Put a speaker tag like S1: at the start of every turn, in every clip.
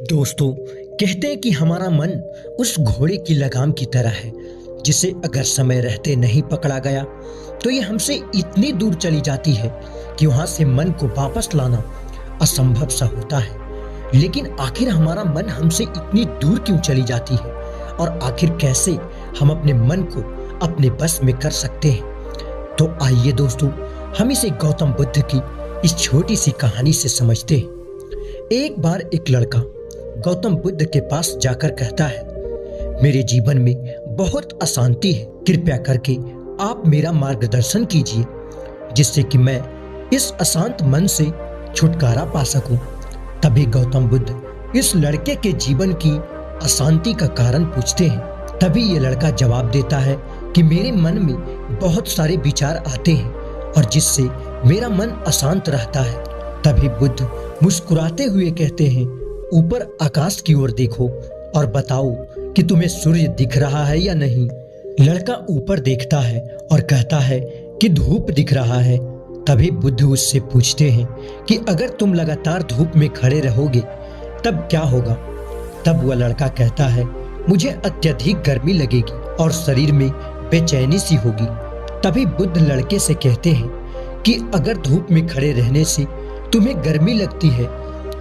S1: दोस्तों, कहते हैं कि हमारा मन उस घोड़े की लगाम की तरह है जिसे अगर समय रहते नहीं पकड़ा गया तो ये हमसे इतनी दूर चली जाती है कि वहां से मन को वापस लाना असंभव सा होता है। लेकिन आखिर हमारा मन हमसे इतनी दूर क्यों चली जाती है और आखिर कैसे हम अपने मन को अपने बस में कर सकते हैं? तो आइए दोस्तों, हम इसे गौतम बुद्ध की इस छोटी सी कहानी से समझते हैं। एक बार एक लड़का गौतम बुद्ध के पास जाकर कहता है, मेरे जीवन में बहुत अशांति है, कृपया करके आप मेरा मार्गदर्शन कीजिए जिससे कि मैं इस अशांत मन से छुटकारा पा सकूं। तभी गौतम बुद्ध इस लड़के के जीवन की अशांति का कारण पूछते हैं। तभी ये लड़का जवाब देता है कि मेरे मन में बहुत सारे विचार आते हैं और जिससे मेरा मन अशांत रहता है। तभी बुद्ध मुस्कुराते हुए कहते हैं, ऊपर आकाश की ओर देखो और बताओ कि तुम्हें सूर्य दिख रहा है या नहीं। लड़का ऊपर देखता है और कहता है कि धूप दिख रहा है। तभी बुद्ध उससे पूछते हैं कि अगर तुम लगातार धूप में खड़े रहोगे तब क्या होगा? तब वह लड़का कहता है, मुझे अत्यधिक गर्मी लगेगी और शरीर में बेचैनी सी होगी। तभी बुद्ध लड़के से कहते हैं कि अगर धूप में खड़े रहने से तुम्हें गर्मी लगती है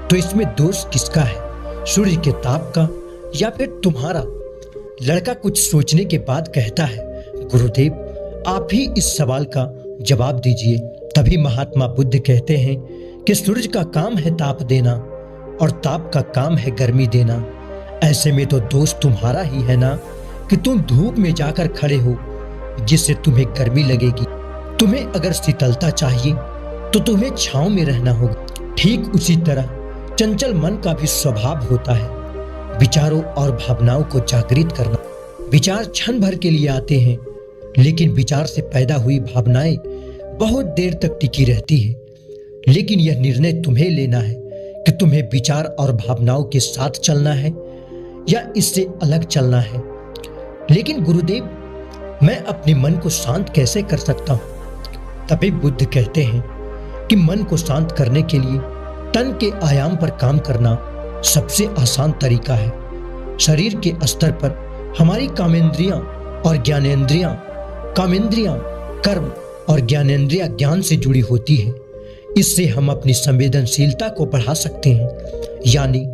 S1: तो इसमें दोष किसका है, सूर्य के ताप का या फिर तुम्हारा? लड़का कुछ सोचने के बाद कहता है, गुरुदेव आप ही इस सवाल का जवाब दीजिए। तभी महात्मा बुद्ध कहते हैं कि सूर्य का काम है ताप देना और ताप का काम है गर्मी देना। ऐसे में तो दोष तुम्हारा ही है ना कि तुम धूप में जाकर खड़े हो जिससे तुम्हें गर्मी लगेगी। तुम्हें अगर शीतलता चाहिए तो तुम्हें छांव में रहना होगा। ठीक उसी तरह चंचल मन का भी स्वभाव होता है विचारों और भावनाओं को जागृत करना। विचार क्षण भर के लिए आते हैं लेकिन विचार से पैदा हुई भावनाएं बहुत देर तक टिकी रहती है। लेकिन यह निर्णय तुम्हें लेना है कि तुम्हें विचार और भावनाओं के साथ चलना है या इससे अलग चलना है। लेकिन गुरुदेव मैं अपने मन को शांत कैसे कर सकता हूं? तभी बुद्ध कहते हैं कि मन को शांत करने के लिए तन के आयाम पर काम करना सबसे आसान तरीका है। शरीर के स्तर पर हमारी कामेंद्रियां और ज्ञानेंद्रियां, कामेंद्रियां कर्म और ज्ञानेंद्रियां ज्ञान से जुड़ी होती है। इससे हम अपनी संवेदनशीलता को बढ़ा सकते हैं, यानी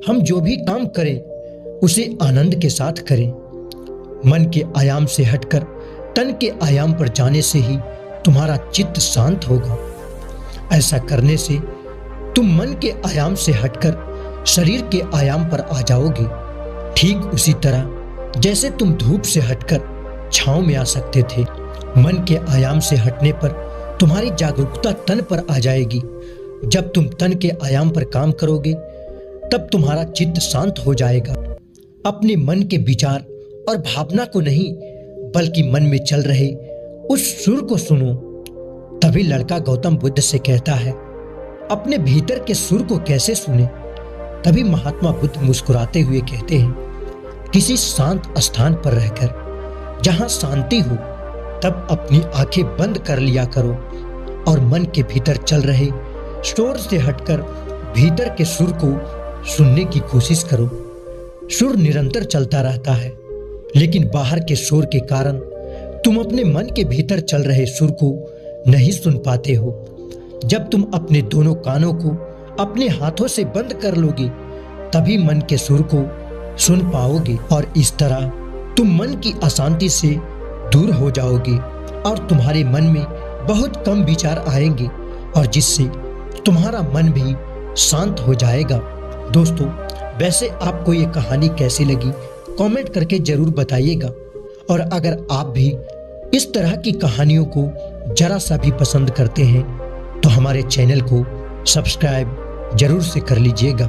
S1: हम जो भी काम करें उसे आनंद के साथ करें। मन के आयाम से हटकर तन के आयाम पर जाने से ही तुम्हारा चित्त शांत होगा। ऐसा करने से तुम मन के आयाम से हटकर शरीर के आयाम पर आ जाओगे। ठीक उसी तरह जैसे तुम धूप से हटकर छांव में आ सकते थे। मन के आयाम से हटने पर तुम्हारी जागरूकता तन पर आ जाएगी। जब तुम तन के आयाम पर काम करोगे तब तुम्हारा चित्त शांत हो जाएगा। अपने मन के विचार और भावना को नहीं बल्कि मन में चल रहे उस सुर को सुनो। तभी लड़का गौतम बुद्ध से कहता है, अपने भीतर के सुर को कैसे सुने? तभी महात्मा बुद्ध मुस्कुराते हुए कहते हैं, किसी शांत स्थान पर रहकर जहां शांति हो तब अपनी आंखें बंद कर लिया करो और मन के भीतर चल रहे शोर से हटकर भीतर के सुर को सुनने की कोशिश करो। सुर निरंतर चलता रहता है लेकिन बाहर के शोर के कारण तुम अपने मन के भीतर चल रहे सुर को नहीं सुन पाते हो। जब तुम अपने दोनों कानों को अपने हाथों से बंद कर लोगे तभी मन के सुर को सुन पाओगे और इस तरह तुम मन की अशांति से दूर हो जाओगे और तुम्हारे मन में बहुत कम विचार आएंगे और जिससे तुम्हारा मन भी शांत हो जाएगा। दोस्तों, वैसे आपको ये कहानी कैसी लगी कमेंट करके जरूर बताइएगा और अगर आप भी इस तरह की कहानियों को जरा सा भी पसंद करते हैं तो हमारे चैनल को सब्सक्राइब जरूर से कर लीजिएगा।